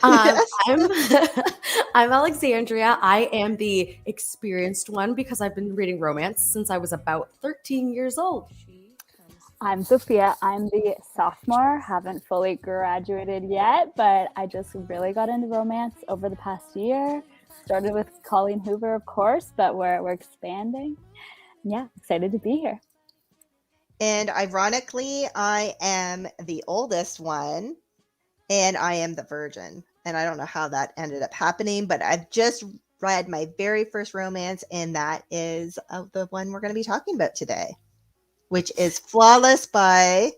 Yes. I'm I'm Alexandria. I am the experienced one because I've been reading romance since I was about 13 years old. I'm Sophia. I'm the sophomore. Haven't fully graduated yet, but I just really got into romance over the past year. Started with Colleen Hoover, of course, but we're expanding. Yeah, excited to be here. And ironically, I am the oldest one, and I am the virgin. And I don't know how that ended up happening, but I've just read my very first romance, and that is the one we're going to be talking about today, which is Flawless by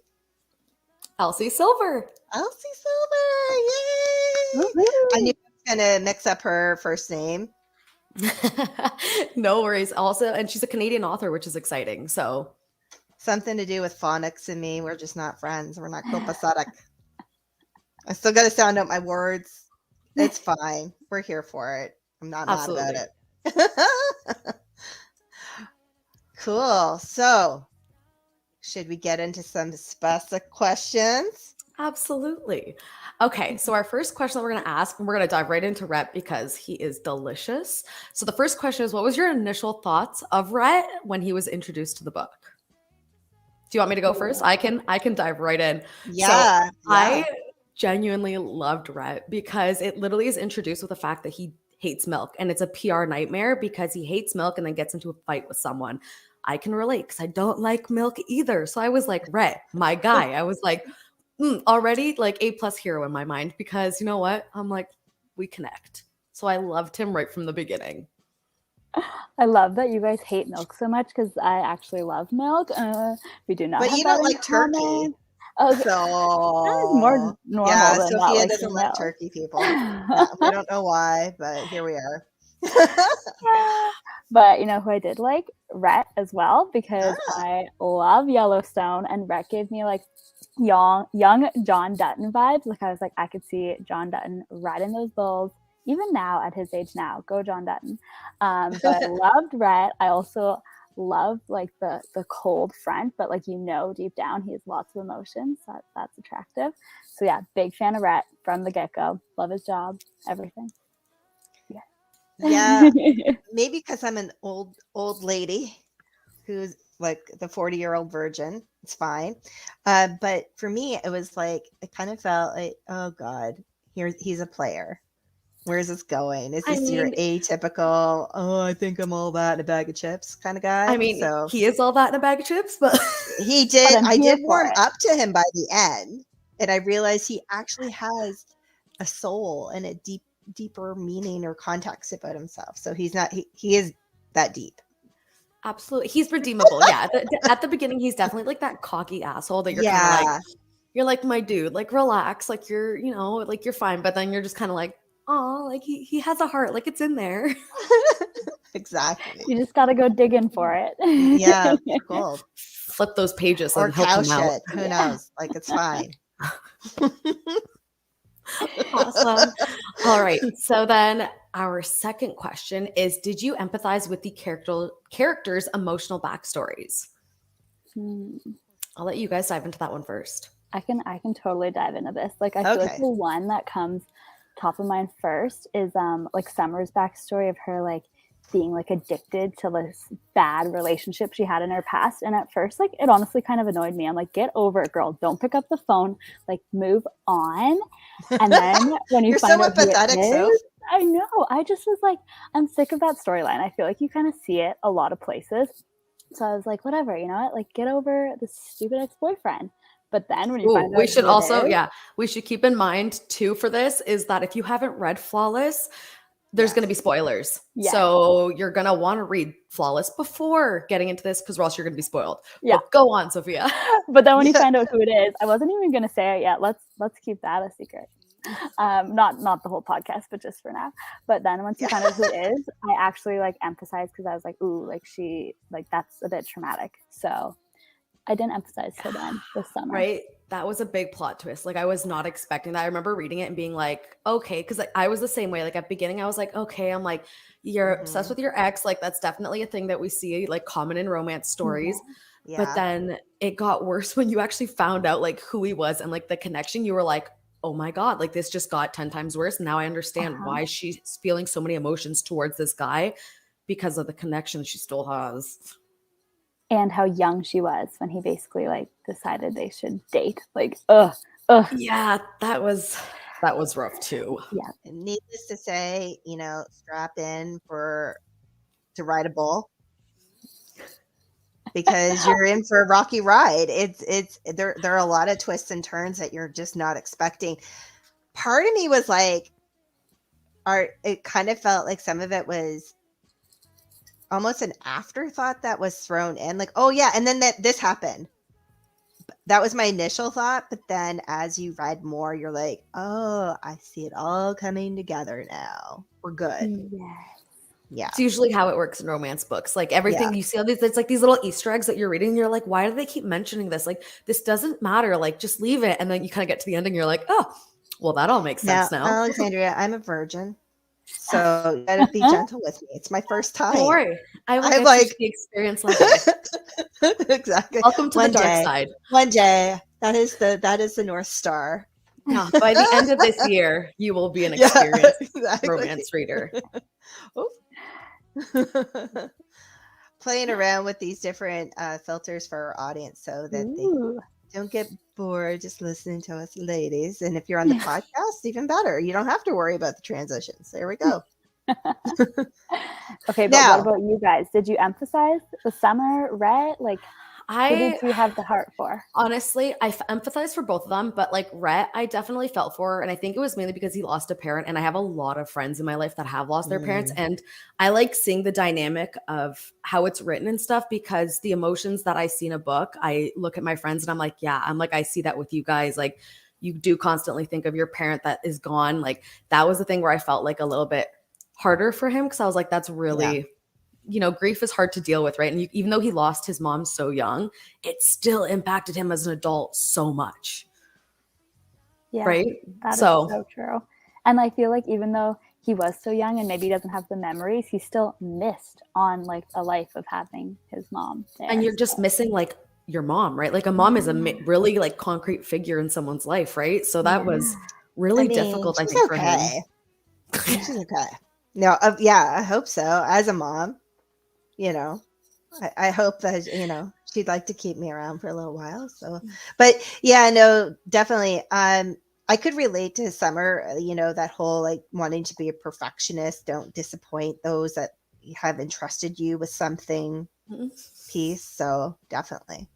Elsie Silver. Elsie Silver. Yay! Woo-hoo. I knew I was going to mix up her first name. No worries. Also, and she's a Canadian author, which is exciting. So Something to do with phonics and me. We're just not friends. We're not copacetic. I still got to sound out my words. It's fine. We're here for it. I'm not mad about it. Cool. So, should we get into some specific questions? absolutely. Okay, so our first question that we're going to ask, and we're going to dive right into Rhett because he is delicious. So the first question is, what was your initial thoughts of Rhett when he was introduced to the book? Do you want me to go first? I can dive right in. Yeah. So I genuinely loved Rhett because it literally is introduced with the fact that he hates milk, and it's a PR nightmare because he hates milk and then gets into a fight with someone. I can relate because I don't like milk either. So I was like, Rhett, my guy. I was like, already like A+ hero in my mind because you know what? I'm like, we connect. So I loved him right from the beginning. I love that you guys hate milk so much because I actually love milk. We do not. But have you that don't in like turkey. common. Okay. So That is more normal yeah, than Sophia not liking doesn't like milk. turkey people. Yeah, we don't know why, but here we are. But you know who I did like? Rhett as well, because I love Yellowstone, and Rhett gave me like young John Dutton vibes. Like I was like, I could see John Dutton riding those bulls. Even now, at his age now, go John Dutton. But I loved Rhett. I also love like the cold front, but like deep down he has lots of emotions. So that's attractive. So yeah, big fan of Rhett from the get-go. Love his job, everything. Yeah, maybe because I'm an old lady who's like the 40-year-old virgin. It's fine. But for me, it was like, it kind of felt like, oh God, he's a player. Where's this going? Is this your atypical, oh, I think I'm all that in a bag of chips kind of guy? I mean, he is all that in a bag of chips, but he did. I did warm it. up to him by the end, and I realized he actually has a soul and a deeper meaning or context about himself. So he's not. He is that deep. Absolutely, he's redeemable. Yeah, at the beginning, he's definitely like that cocky asshole that you're kind of like, you're like, my dude, like relax, like you're, like you're fine, but then you're just kind of like, oh, like he has a heart, like it's in there. Exactly. You just got to go digging for it. Yeah, gold. Flip those pages or and help cow them out. shit. Who knows? Like it's fine. Awesome. All right. So then our second question is, did you empathize with the characters' emotional backstories? I'll let you guys dive into that one first. I can totally dive into this. Like I feel like the one that comes top of mind first is like Summer's backstory of her like being like addicted to this bad relationship she had in her past. And at first, like it honestly kind of annoyed me. I'm like, get over it, girl. Don't pick up the phone. Like move on. And then when you find out who it is, I know. I just was like, I'm sick of that storyline. I feel like you kind of see it a lot of places. So I was like, whatever, you know what? Like get over this stupid ex-boyfriend. But then when you find out we should also, we should keep in mind too for this is that if you haven't read Flawless, there's going to be spoilers. Yes. So you're going to want to read Flawless before getting into this because or else you're going to be spoiled. Yeah. But go on, Sophia. But then when you find out who it is, I wasn't even going to say it yet. Let's keep that a secret. Not the whole podcast, but just for now. But then once you find out who it is, I actually like emphasized because I was like, ooh, like she, like that's a bit traumatic. So I didn't emphasize till then this summer. Right. That was a big plot twist. Like I was not expecting that. I remember reading it and being like, okay, because like I was the same way. Like at beginning, I was like, okay, I'm like, you're obsessed with your ex. Like that's definitely a thing that we see like common in romance stories. Yeah. But then it got worse when you actually found out like who he was and like the connection. You were like, oh my God, like this just got 10 times worse. Now I understand why she's feeling so many emotions towards this guy because of the connection she still has. And how young she was when he basically like decided they should date. Like, Yeah, that was rough too. Yeah. And needless to say, strap in to ride a bull, because you're in for a rocky ride. There are a lot of twists and turns that you're just not expecting. Part of me was like, it kind of felt like some of it was almost an afterthought that was thrown in, like, oh yeah, and then this happened. That was my initial thought, but then as you read more, you're like, oh, I see it all coming together now. We're good. Yes. Yeah. It's usually how it works in romance books. Like everything you see all these, it's like these little Easter eggs that you're reading. And you're like, why do they keep mentioning this? Like, this doesn't matter. Like, just leave it. And then you kind of get to the ending. You're like, oh, well, that all makes sense now. Alexandria, I'm a virgin, so you gotta be gentle with me. It's my first time. Don't worry. I will get you to the experience level. Exactly. Welcome to the dark side. One day. That is the North Star. Yeah, by the end of this year, you will be an experienced romance reader. Playing around with these different filters for our audience so that they don't get bored just listening to us ladies. And if you're on the podcast, even better. You don't have to worry about the transitions. There we go. Okay, but what about you guys? Did you emphasize the Summer, Rhett? Like, who did you have the heart for? Honestly, I empathize for both of them, but like Rhett, I definitely felt for, and I think it was mainly because he lost a parent, and I have a lot of friends in my life that have lost their parents, and I like seeing the dynamic of how it's written and stuff, because the emotions that I see in a book, I look at my friends and I'm like, I see that with you guys. Like, you do constantly think of your parent that is gone. Like, that was the thing where I felt like a little bit harder for him, because I was like, that's really grief is hard to deal with, right? And even though he lost his mom so young, it still impacted him as an adult so much. Yeah, right? That is so true. And I feel like even though he was so young and maybe he doesn't have the memories, he still missed on like a life of having his mom there. And you're just missing like your mom, right? Like a mom is a really like concrete figure in someone's life, right? So that was really difficult, I think, for him. She's okay. No, I hope so. As a mom, I hope that, she'd like to keep me around for a little while. So, but yeah, no, definitely. I could relate to Summer, that whole like wanting to be a perfectionist, don't disappoint those that have entrusted you with something piece. So definitely.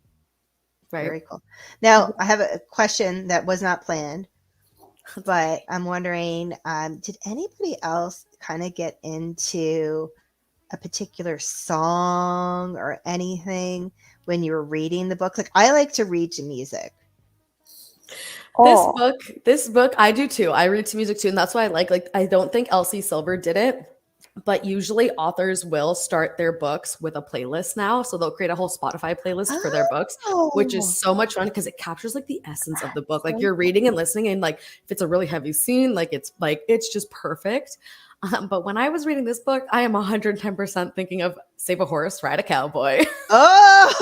Right. Very cool. Now I have a question that was not planned, but I'm wondering, did anybody else kind of get into a particular song or anything when you were reading the book? Like, I like to read to music. This book, I do too. I read to music too. And that's why I like, I don't think Elsie Silver did it, but usually authors will start their books with a playlist now. So they'll create a whole Spotify playlist for their books, which is so much fun because it captures like the essence of the book. Like you're reading and listening, and like if it's a really heavy scene, it's just perfect. But when I was reading this book, I am 110% thinking of Save a Horse, Ride a Cowboy. Oh,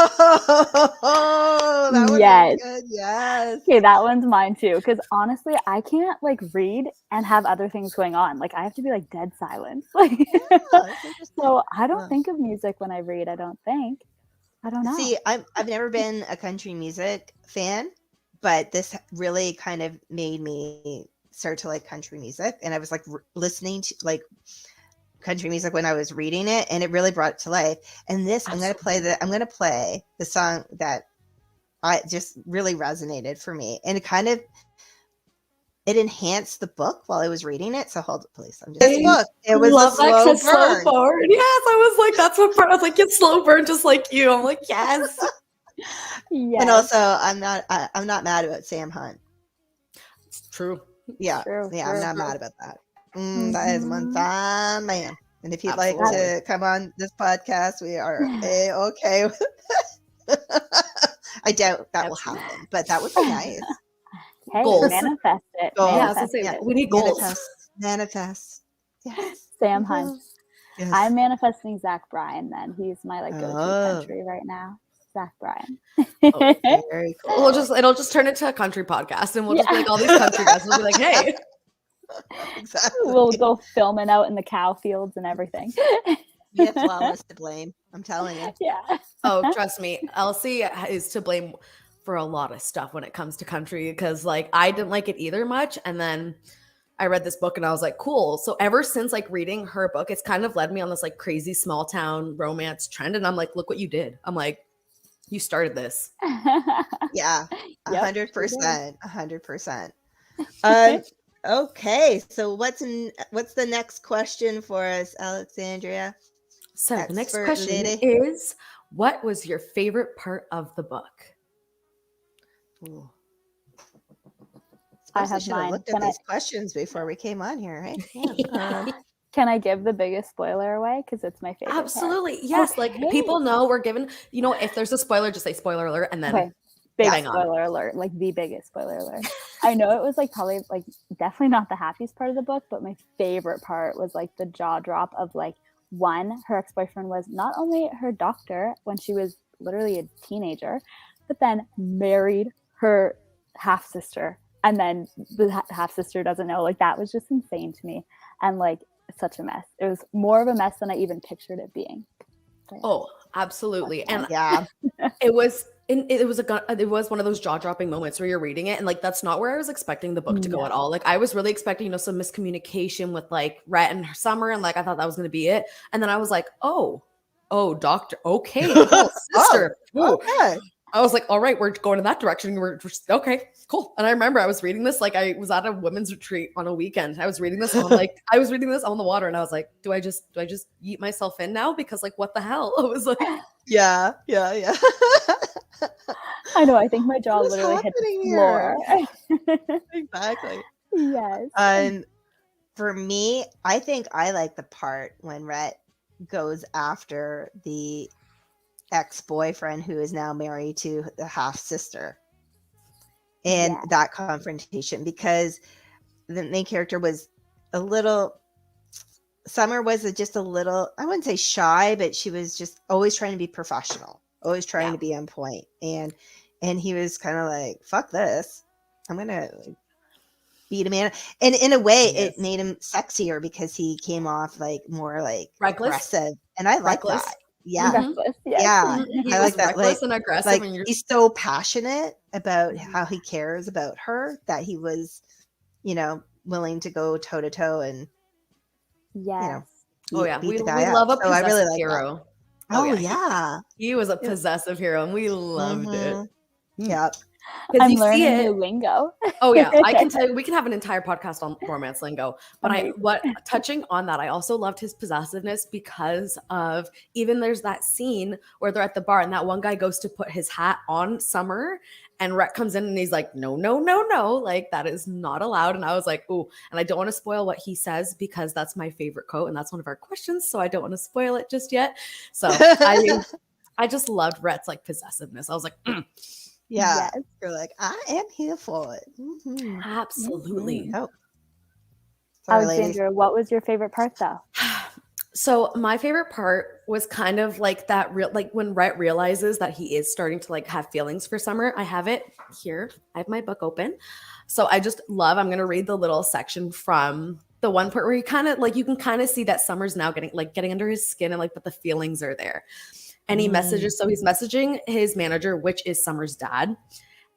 that would be good. Yes. Okay, that one's mine too. Because honestly, I can't like read and have other things going on. Like I have to be like dead silent. So I don't think of music when I read. I don't know. See, I've never been a country music fan, but this really kind of made me start to like country music, and I was like listening to like country music when I was reading it, and it really brought it to life. And this, I'm going to play the song that I just really resonated for me, and it enhanced the book while I was reading it. So hold it, please. This book, it was a slow burn. Yes, I was like, that's what part. I was like, it's slow burn, just like you. I'm like, yes. And also, I'm not mad about Sam Hunt. It's true. Yeah, I'm not mad about that. That is one fine man. And if you'd like to come on this podcast, we are okay with it. I doubt that will happen, but that would be nice. Hey, goals. Manifest it. We need goals. Manifest. Yes. Sam Hunt. Yes. I'm manifesting Zach Bryan then. He's my like go-to country right now. Zach Bryan. Oh, very cool. It'll just turn into a country podcast, and we'll just be like all these country guys will be like, hey. Exactly. We'll go filming out in the cow fields and everything. We have flowers to blame. I'm telling you. Yeah. Oh, trust me, Elsie is to blame for a lot of stuff when it comes to country, because like I didn't like it either much, and then I read this book and I was like, cool. So ever since like reading her book, it's kind of led me on this like crazy small town romance trend, and I'm like, look what you did. I'm like, you started this. Yeah, 100%, 100%. Okay, so what's the next question for us, Alexandria? So the next Expert question lady. is, what was your favorite part of the book? Ooh. I I have should have mine. looked at these questions before we came on here, right? Yeah. Can I give the biggest spoiler away? Because it's my favorite. Absolutely. Yes. Okay. Like people know we're given, if there's a spoiler, just say spoiler alert and then Big bang on. spoiler alert, like the biggest spoiler alert. I know it was like probably like definitely not the happiest part of the book, but my favorite part was like the jaw drop of like, one, her ex-boyfriend was not only her doctor when she was literally a teenager, but then married her half sister, and then the half sister doesn't know. Like that was just insane to me, and like such a mess. It was more of a mess than I even pictured it being. So, Oh, absolutely. And Yeah. it was one of those jaw-dropping moments where you're reading it and like that's not where I was expecting the book to go at all. Like I was really expecting, some miscommunication with like Rhett and Summer, and like I thought that was going to be it. And then I was like, oh, doctor, okay, cool, sister. Okay. I was like, all right, we're going in that direction. We're okay, cool. And I remember I was reading this, like I was at a women's retreat on a weekend. I was reading this and I was reading this on the water, and I was like, do I just yeet myself in now? Because like, what the hell? I was like, Yeah. I know. I think my jaw What's literally hit the happening floor. Exactly. Yes. For me, I think I like the part when Rhett goes after the ex-boyfriend who is now married to the half sister, and that confrontation, because the main character was a little, Summer was just a little, I wouldn't say shy, but she was just always trying to be professional, always trying to be on point, and he was kind of like, fuck this, I'm gonna beat a man. And in a way it made him sexier because he came off like more like aggressive, and I like that. Yeah. Reckless, yes. Yeah. He I was like that. reckless and aggressive. Like and he's so passionate about how he cares about her that he was, willing to go toe to toe and, Yes. beat the guy we up. love a So I possessive really like hero. that. Oh yeah. He was a possessive hero, and we loved it. Yep. I'm learning new lingo. Oh yeah, I can tell you, we can have an entire podcast on romance lingo. But touching on that, I also loved his possessiveness because of, even there's that scene where they're at the bar and that one guy goes to put his hat on Summer, and Rhett comes in and he's like, no, like that is not allowed. And I was like, ooh, and I don't want to spoil what he says because that's my favorite quote and that's one of our questions, so I don't want to spoil it just yet. So I just loved Rhett's like possessiveness. I was like, yeah, yes. You're like, I am here for it. Mm-hmm. Absolutely. Mm-hmm. Oh. Sorry, Alexandra, what was your favorite part though? So my favorite part was kind of like that like when Rhett realizes that he is starting to like have feelings for Summer. I have it here. I have my book open. So I just love, I'm going to read the little section from the one part where he kind of like, you can kind of see that Summer's now getting under his skin, and like, but the feelings are there. And he messages, so he's messaging his manager, which is Summer's dad.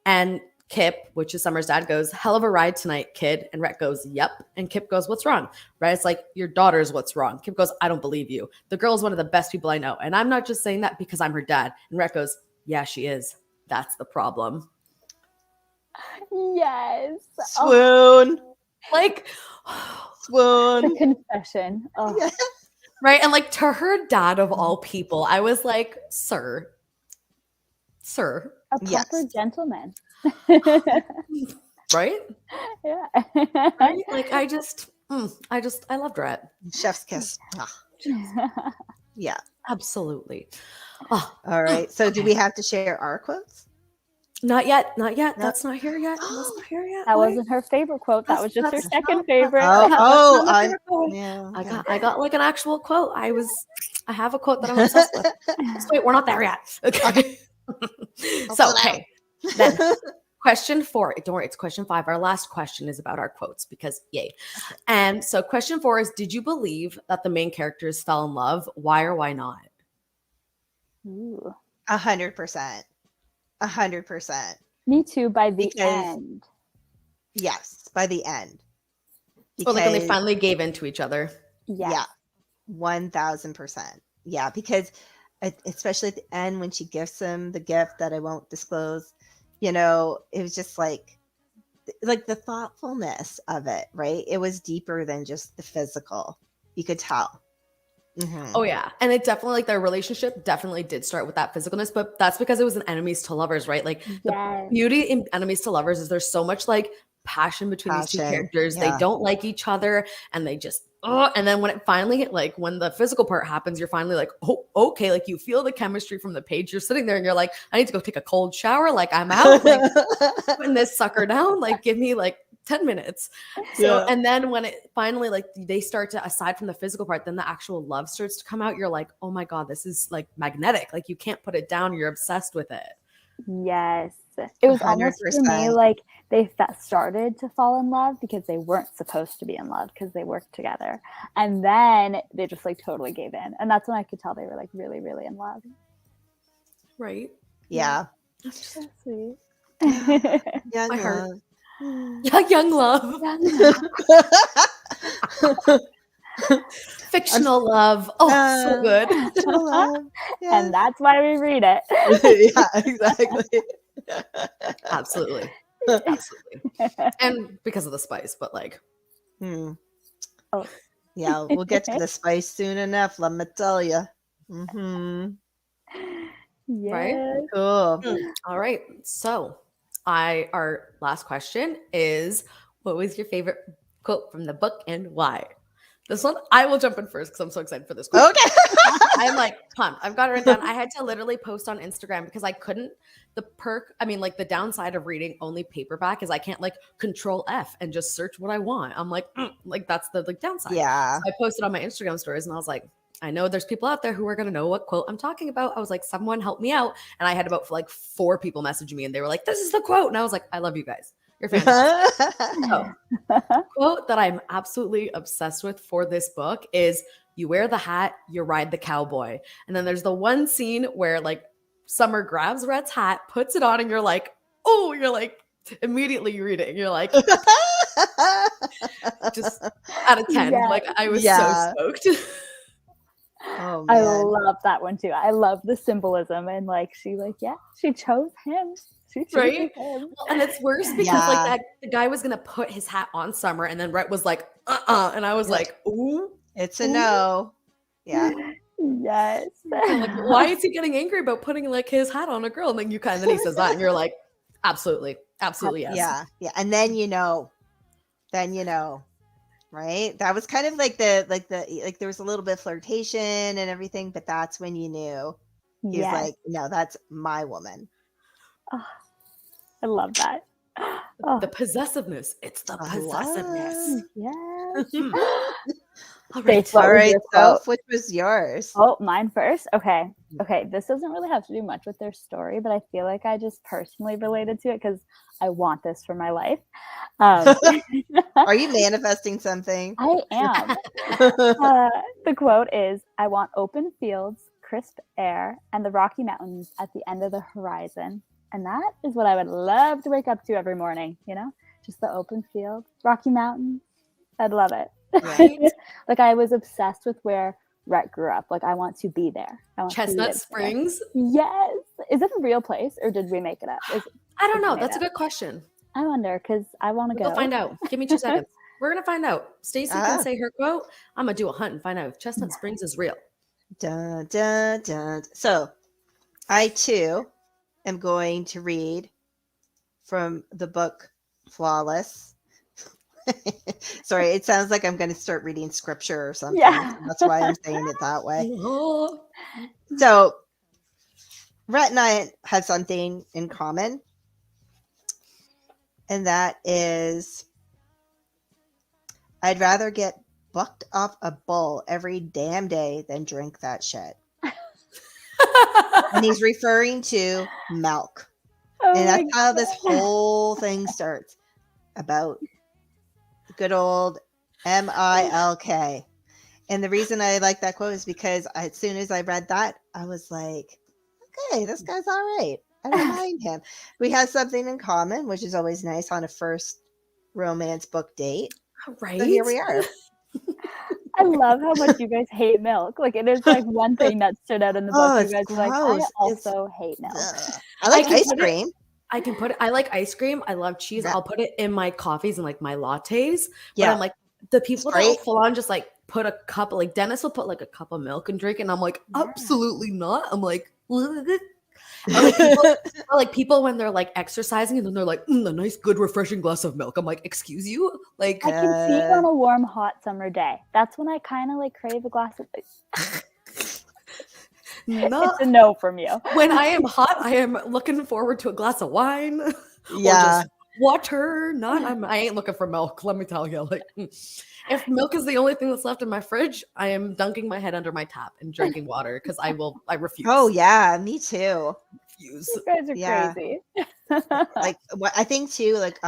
And Kip, which is Summer's dad, goes, hell of a ride tonight, kid. And Rhett goes, yep. And Kip goes, what's wrong? Rhett's like, your daughter's what's wrong. Kip goes, I don't believe you. The girl is one of the best people I know. And I'm not just saying that because I'm her dad. And Rhett goes, yeah, she is. That's the problem. Yes. Swoon. Like, swoon. The confession. Oh. Yeah. Right. And like, to her dad of all people, I was like, sir. A proper gentleman. Right? Yeah. Right? Like, I loved Rhett. Chef's kiss. Yeah. Absolutely. Oh. All right. So do we have to share our quotes? Not yet. That's not here yet. That's not here yet. That wasn't her favorite quote. That was just her second favorite. I got like an actual quote. I have a quote that I'm obsessed with. Just wait, we're not there yet. Okay. So, okay. Then question 4. Don't worry, it's question 5. Our last question is about our quotes because yay. And so question 4 is, did you believe that the main characters fell in love? Why or why not? Ooh. 100%. 100%. Me too, by the end. Yes, by the end. Because, like when they finally gave in to each other. Yeah. 1000%. Yeah, because especially at the end when she gives him the gift that I won't disclose, it was just like the thoughtfulness of it, right? It was deeper than just the physical. You could tell. Mm-hmm. Oh yeah, and it definitely, like, their relationship definitely did start with that physicalness, but that's because it was an enemies to lovers, right? Like the beauty in enemies to lovers is there's so much like passion between these two characters. They don't like each other, and they just and then when it finally, like when the physical part happens, you're finally like, oh, okay, like you feel the chemistry from the page. You're sitting there and you're like, I need to go take a cold shower. Like I'm out. Like putting this sucker down. Like give me like 10 minutes. So, and then when it finally, like they start to, aside from the physical part, then the actual love starts to come out. You're like, oh my God, this is like magnetic. Like you can't put it down. You're obsessed with it. Yes. It was 100%. Almost for me like they started to fall in love because they weren't supposed to be in love because they worked together. And then they just like totally gave in. And that's when I could tell they were like really, really in love. Right. Yeah. That's so sweet. Yeah, my heart. Young love. Fictional love. Oh, so good. Fictional love. Yes. And that's why we read it. Yeah, exactly. Absolutely. And because of the spice, but like. Oh. Yeah, we'll get to the spice soon enough, let me tell you. Mm-hmm. Yes. Right? Cool. All right. So our last question is, what was your favorite quote from the book and why? This one, I will jump in first because I'm so excited for this quote. Okay. I'm like pumped. I've got it written down. I had to literally post on Instagram because I couldn't. The downside of reading only paperback is I can't like Control F and just search what I want. I'm like, like that's the like downside. Yeah. So I posted on my Instagram stories and I was like, I know there's people out there who are going to know what quote I'm talking about. I was like, someone help me out. And I had about like 4 people message me and they were like, this is the quote. And I was like, I love you guys. You're fantastic. So, quote that I'm absolutely obsessed with for this book is, you wear the hat, you ride the cowboy. And then there's the one scene where like Summer grabs Rhett's hat, puts it on, and you're like, oh, you're like, immediately you read it and you're like, just out of 10. Yeah. Like I was so stoked. Oh, man. I love that one too. I love the symbolism and like she chose him. Right? Well, and it's worse because like the guy was gonna put his hat on Summer and then Rhett was like, and I was like, ooh. It's a no. Yeah. Yes. Like, why is he getting angry about putting like his hat on a girl? And then he says that and you're like, absolutely yes. Yeah. And then right? That was kind of like there was a little bit of flirtation and everything, but that's when you knew he was like, no, that's my woman. Oh, I love that. The possessiveness. It's the possessiveness. Yes. All right. Soph, which was yours? Oh, mine first. Okay. This doesn't really have to do much with their story, but I feel like I just personally related to it because I want this for my life. Are you manifesting something? I am. The quote is, I want open fields, crisp air, and the Rocky Mountains at the end of the horizon. And that is what I would love to wake up to every morning, just the open field, Rocky Mountains. I'd love it. Right. Like I was obsessed with where Rhett grew up. Like I want to be there. Chestnut Springs? Yes. Is it a real place or did we make it up? I don't know. That's a good question. I wonder because I want to go. We'll find out. Give me 2 seconds. We're going to find out. Stacey can say her quote. I'm going to do a hunt and find out if Chestnut Springs is real. Dun, dun, dun. So I too am going to read from the book Flawless. Sorry, it sounds like I'm going to start reading scripture or something. Yeah. That's why I'm saying it that way. So Rhett and I have something in common. And that is, I'd rather get bucked off a bull every damn day than drink that shit. And he's referring to milk. And that's how this whole thing starts, about the good old MILK. And the reason I like that quote is because as soon as I read that, I was like, okay, this guy's all right. I don't mind him. We have something in common, which is always nice on a first romance book date. Right. So here we are. I love how much you guys hate milk. Like, it is like one thing that stood out in the book. You guys are like, I also hate milk. I like ice cream. I can put it. I like ice cream. I love cheese. I'll put it in my coffees and like my lattes. But I'm like, the people that will full on just like put a cup, like Dennis will put like a cup of milk and drink, and I'm like, absolutely not. I'm like, people when they're like exercising and then they're like, a nice, good, refreshing glass of milk. I'm like, excuse you? Like, I can see it on a warm, hot summer day. That's when I kind of like crave a glass of it's a no from you. When I am hot, I am looking forward to a glass of wine. Yeah. Or just water. I ain't looking for milk. Let me tell you. Like, if milk is the only thing that's left in my fridge, I am dunking my head under my tap and drinking water because I refuse. Oh yeah, me too. You guys are crazy. Like what I think too, like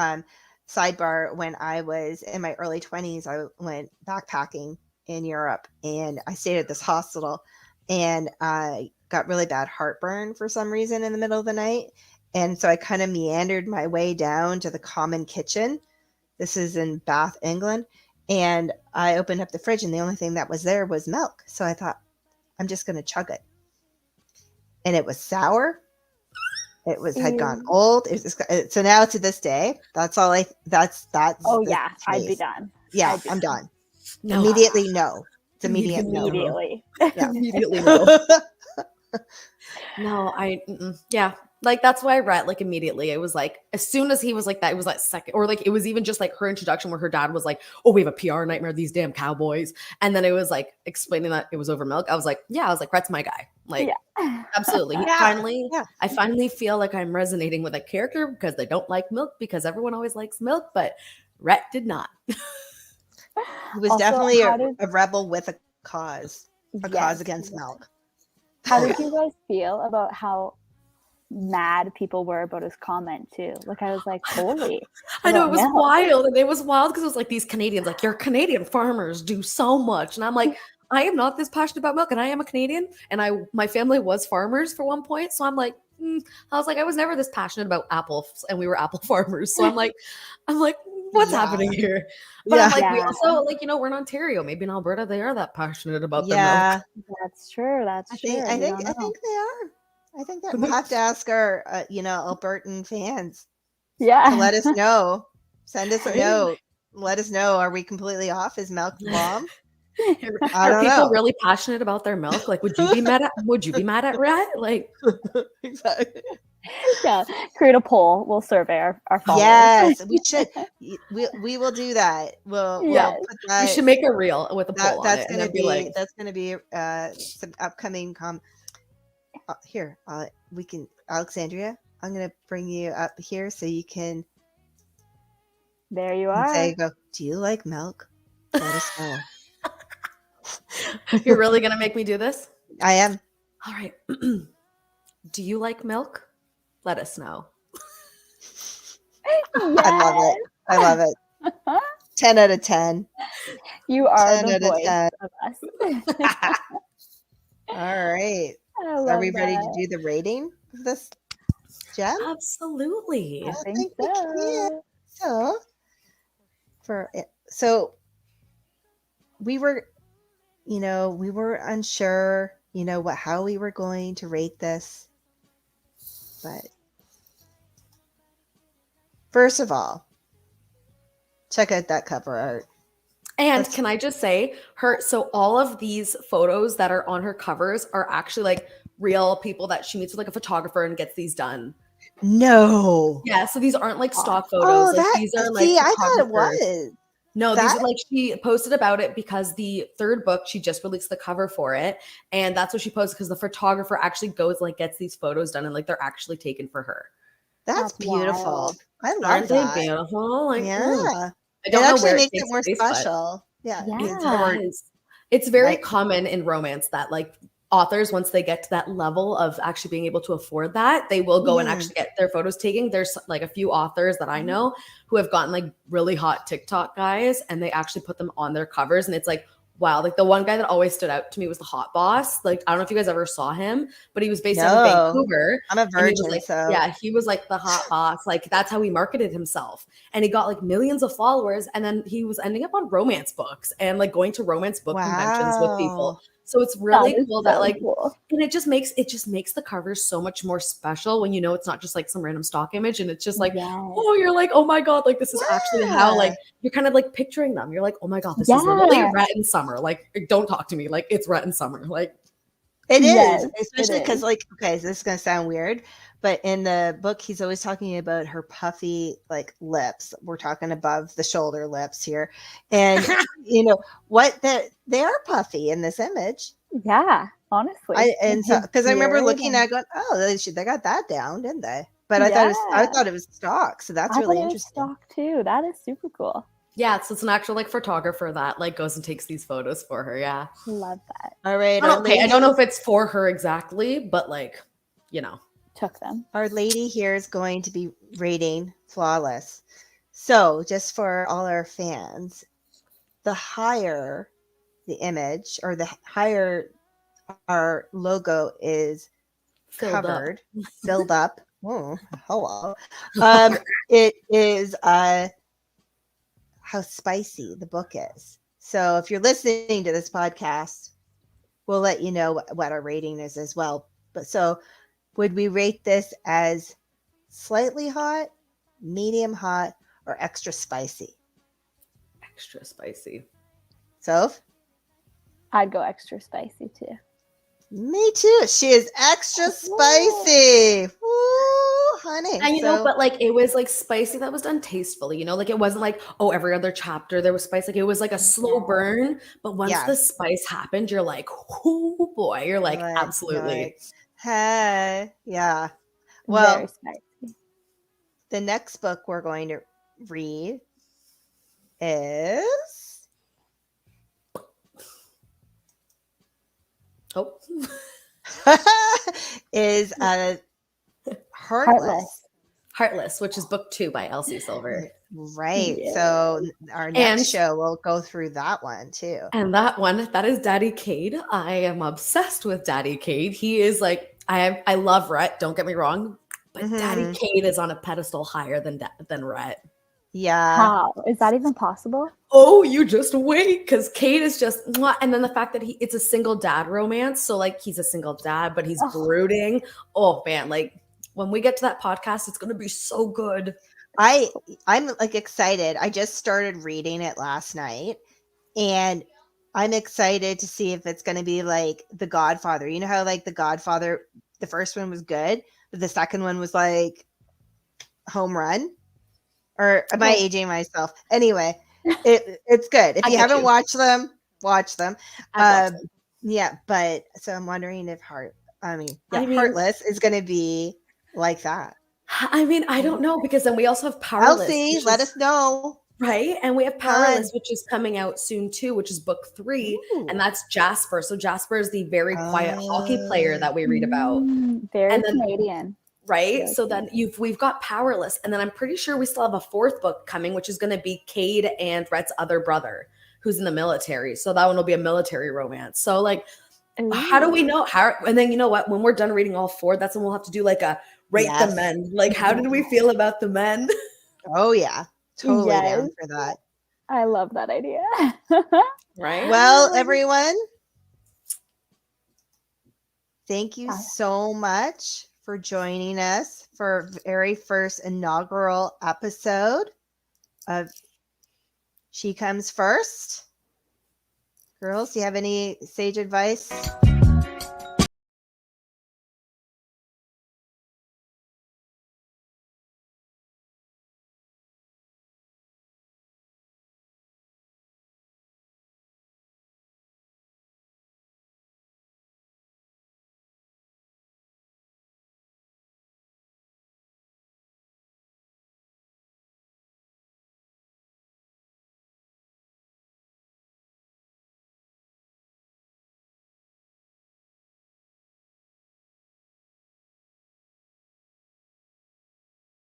sidebar, when I was in my early 20s, I went backpacking in Europe and I stayed at this hospital and I got really bad heartburn for some reason in the middle of the night. And so I kind of meandered my way down to the common kitchen. This is in Bath, England. And I opened up the fridge and the only thing that was there was milk. So I thought, I'm just going to chug it. And it was sour. It had gone old. So now to this day, that's all that's. Oh yeah, taste. I'd be done. Yeah, I'm done. No. Immediately, no. It's immediate no. Immediately. Yeah. Immediately no. No, yeah. Like, that's why I read, like, immediately. It was like, as soon as he was like that, it was like second, or like, it was even just like her introduction where her dad was like, oh, we have a PR nightmare, these damn cowboys. And then it was like explaining that it was over milk. I was like, Rhett's my guy. Like, absolutely. I finally feel like I'm resonating with a character because they don't like milk because everyone always likes milk, but Rhett did not. He was also, definitely a rebel with a cause against milk. How did you guys feel about how mad people were about his comment too? Like, I was like, holy. I know, it was wild. And it was wild because it was like, these Canadians, like, your Canadian farmers do so much. And I'm like, I am not this passionate about milk, and I am a Canadian, and my family was farmers for one point. So I'm like, I was never this passionate about apples, and we were apple farmers. So I'm like, what's happening here? But I'm like, we also, like, we're in Ontario. Maybe in Alberta they are that passionate about their milk. That's true. I think they are. I think that we'll have to ask our, Albertan fans. Yeah. To let us know. Send us a note. Let us know. Are we completely off? Is milk the bomb? Are people really passionate about their milk? Like, would you be mad at Rhett? Like, exactly. Yeah. Create a poll. We'll survey our followers. Yes, we should. We will do that. We'll put that. We should make a reel with a poll that's on it. That's going to be some upcoming here. We can, Alexandria, I'm going to bring you up here so you can. There you are. There you go. Do you like milk? Let us know. You're really going to make me do this? I am. All right. Do you like milk? Let us know. Yes. I love it. 10 out of 10. You are the voice of us. All right. Are we ready to do the rating of this gem? Absolutely. I think so. So we were unsure, how we were going to rate this. But first of all, check out that cover art. And can I just say, so all of these photos that are on her covers are actually like real people that she meets with, like a photographer, and gets these done. No. Yeah, so these aren't like stock photos. These are like, I thought it was. No, these are like, she posted about it because the third book, she just released the cover for it. And that's what she posted because the photographer actually goes, like, gets these photos done, and like they're actually taken for her. That's beautiful. Wild. I love Aren't that. they beautiful? Like, yeah. I don't know where makes it more special. Yeah. It's very common in romance that like authors, once they get to that level of actually being able to afford that, they will go and actually get their photos taken. There's like a few authors that I know who have gotten like really hot TikTok guys, and they actually put them on their covers. And it's like, wow, like the one guy that always stood out to me was the Hot Boss. Like, I don't know if you guys ever saw him, but he was based out of Vancouver. I'm a virgin, like, so yeah, he was like the hot boss. Like, that's how he marketed himself. And he got like millions of followers. And then he was ending up on romance books and like going to romance book conventions with people. So it's really cool that like, and it just makes the covers so much more special when you know it's not just like some random stock image, and it's just like, oh, you're like, oh my god, like this is actually how, like, you're kind of like picturing them. You're like, oh my god, this is literally Rhett in summer. Like, don't talk to me, like it's Rhett in summer. Like, it is, especially because like, okay, so this is gonna sound weird, but in the book he's always talking about her puffy like lips. We're talking above the shoulder lips here, and you know what, they are puffy in this image. Yeah, honestly. Because I remember looking at it going, oh, they got that down, didn't they? But I thought it was stock, so that's really interesting. Stock too. That is super cool. Yeah, so it's an actual like photographer that like goes and takes these photos for her. Yeah, love that. All right, I don't know if it's for her exactly, but like, you know, took them. Our lady here is going to be rating Flawless. So just for all our fans, the higher the image or the higher our logo is filled up. Oh, hello. It is how spicy the book is. So if you're listening to this podcast, we'll let you know what our rating is as well. But so would we rate this as slightly hot, medium hot, or extra spicy? Extra spicy. Soph? I'd go extra spicy too. Me too. She is extra spicy. Woo, honey. And you know, but like it was like spicy that was done tastefully, you know, like it wasn't like, oh, every other chapter there was spice. Like it was like a slow burn. But once the spice happened, you're like, oh boy, you're like, absolutely. Like, hey, yeah. Well, very spicy. The next book we're going to read is Heartless, which is book 2 by Elsie Silvers. Right. Yeah. So our next show we'll go through that one too. And that is Daddy Cade. I am obsessed with Daddy Cade. He is like, I love Rhett, don't get me wrong, but Daddy Cade is on a pedestal higher than Rhett. Yeah. How is that even possible? Oh, you just wait, because Cade is just, and then the fact that it's a single dad romance. So like he's a single dad, but he's brooding. Oh man, like when we get to that podcast, it's gonna be so good. I'm like excited. I just started reading it last night, and I'm excited to see if it's gonna be like The Godfather. You know how like The Godfather, the first one was good, but the second one was like home run. Or am I aging myself? Anyway, it's good. If you haven't watched them, watch them. Yeah, but so I'm wondering if Heartless is going to be like that. I mean, I don't know, because then we also have Powerless. Elsie, let us know. Right, and we have Powerless, which is coming out soon too, which is book 3, and that's Jasper. So Jasper is the very quiet hockey player that we read about. Very Canadian. Right. So then we've got Powerless. And then I'm pretty sure we still have a 4th book coming, which is going to be Cade and Rhett's other brother who's in the military. So that one will be a military romance. So like, how do we know and then you know what, when we're done reading all 4, that's when we'll have to do like a rate the men. Like, how did we feel about the men? Oh yeah. Totally down for that. I love that idea. Right. Well, everyone, thank you so much for joining us for our very first inaugural episode of She Comes First. Girls, do you have any sage advice?